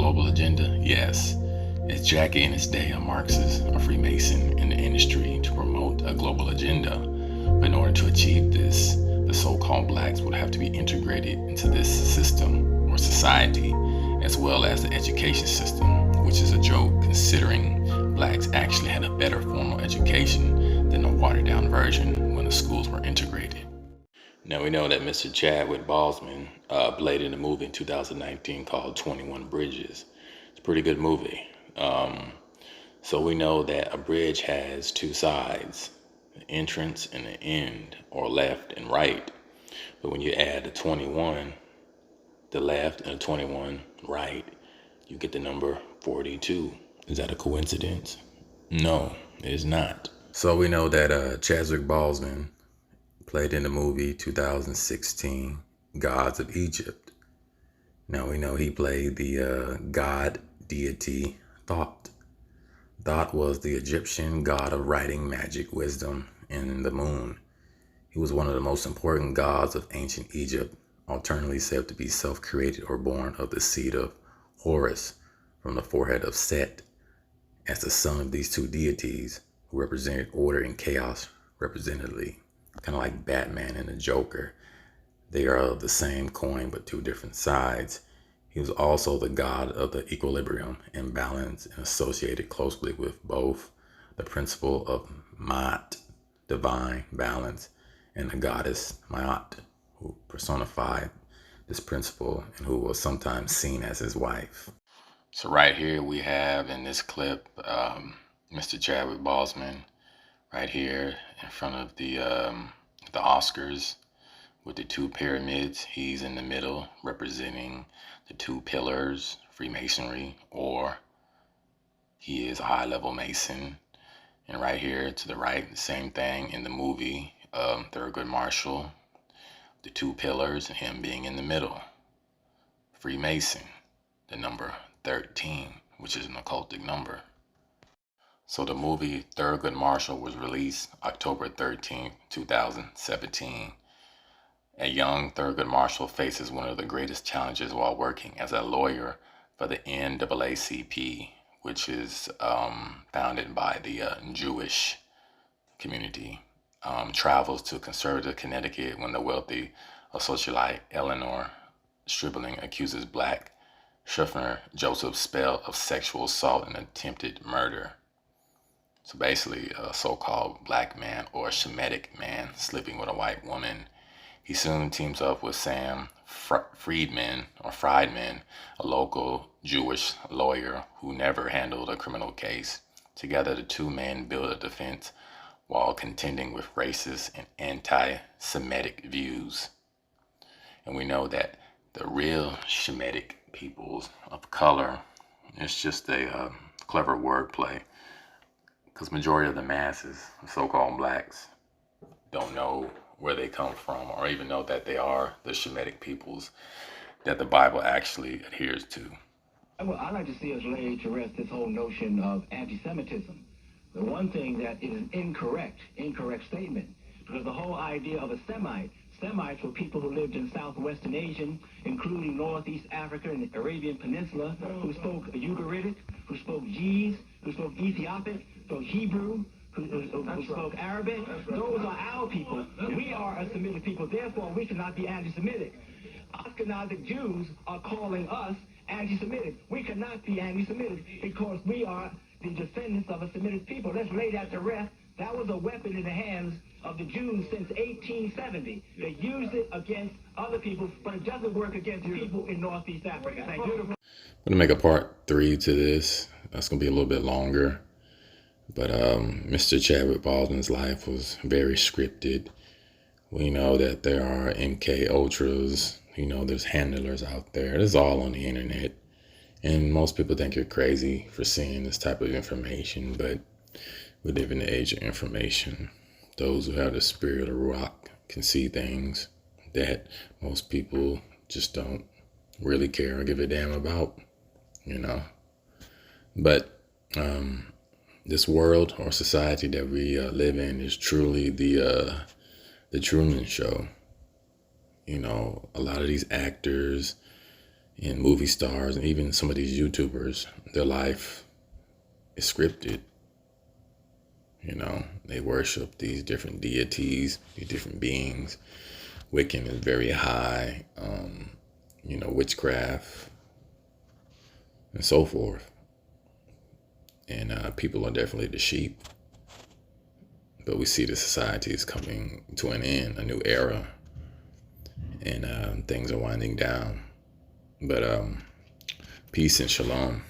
global agenda? Yes. Is Jackie in his day a Marxist or Freemason in the industry to promote a global agenda? But in order to achieve this, the so-called blacks would have to be integrated into this system or society, as well as the education system, which is a joke considering blacks actually had a better formal education than the watered-down version when the schools were integrated. Now we know that Mr. Chadwick Boseman played in a movie in 2019 called 21 Bridges. It's a pretty good movie. So we know that a bridge has two sides, the entrance and the end, or left and right. But when you add the 21, the left, and the 21 right, you get the number 42. Is that a coincidence? No, it is not. So we know that Chadwick Boseman played in the movie 2016, Gods of Egypt. Now we know he played the god deity Thoth. Thoth was the Egyptian god of writing, magic, wisdom, and the moon. He was one of the most important gods of ancient Egypt, alternately said to be self-created or born of the seed of Horus from the forehead of Set. As the son of these two deities, who represented order and chaos representatively, kind of like Batman and the Joker. They are of the same coin but two different sides. He was also the god of the equilibrium and balance, and associated closely with both the principle of Ma'at, divine balance, and the goddess Ma'at, who personified this principle and who was sometimes seen as his wife. So right here we have in this clip Mr. Chadwick Boseman right here in front of the Oscars with the two pyramids. He's in the middle representing the two pillars, Freemasonry, or he is a high-level Mason. And right here to the right, the same thing in the movie, Thurgood Marshall, the two pillars and him being in the middle. Freemason, the number 13, which is an occultic number. So the movie Thurgood Marshall was released October 13, 2017. A young Thurgood Marshall faces one of the greatest challenges while working as a lawyer for the NAACP, which is founded by the Jewish community. Travels to conservative Connecticut when the wealthy socialite Eleanor Stribling accuses black Schuffner Joseph Spell of sexual assault and attempted murder. So basically a so-called black man or a Shemitic man sleeping with a white woman. He soon teams up with Sam Friedman, a local Jewish lawyer who never handled a criminal case. Together, the two men build a defense while contending with racist and anti-Semitic views. And we know that the real Shemitic peoples of color, it's just a clever wordplay, because majority of the masses, so-called blacks, don't know where they come from or even know that they are the Shemitic peoples that the Bible actually adheres to. Well, I'd like to see us lay to rest this whole notion of anti-Semitism. The one thing that is an incorrect statement, because the whole idea of a Semites were people who lived in southwestern Asia, including northeast Africa and the Arabian Peninsula, who spoke Ugaritic, who spoke Ge'ez, who spoke Ethiopic, spoke Hebrew, who spoke Arabic. Those are our people. We are a Semitic people. Therefore, we cannot be anti-Semitic. Ashkenazic Jews are calling us anti-Semitic. We cannot be anti-Semitic because we are the descendants of a Semitic people. Let's lay that to rest. That was a weapon in the hands of the Jews since 1870. They used it against other people, but it doesn't work against people in Northeast Africa. Thank you. I'm going to make a part 3 to this. That's going to be a little bit longer. But Mr. Chadwick Boseman's life was very scripted. We know that there are MK Ultras. You know, there's handlers out there. It's all on the internet. And most people think you're crazy for seeing this type of information. But we live in the age of information. Those who have the spirit of rock can see things that most people just don't really care or give a damn about, you know. But this world or society that we live in is truly the Truman Show. You know, a lot of these actors And movie stars and even some of these YouTubers, their life is scripted. You know, they worship these different deities, these different beings. Wiccan is very high, witchcraft and so forth. And people are definitely the sheep. But we see the society is coming to an end, a new era, and things are winding down. But peace and shalom.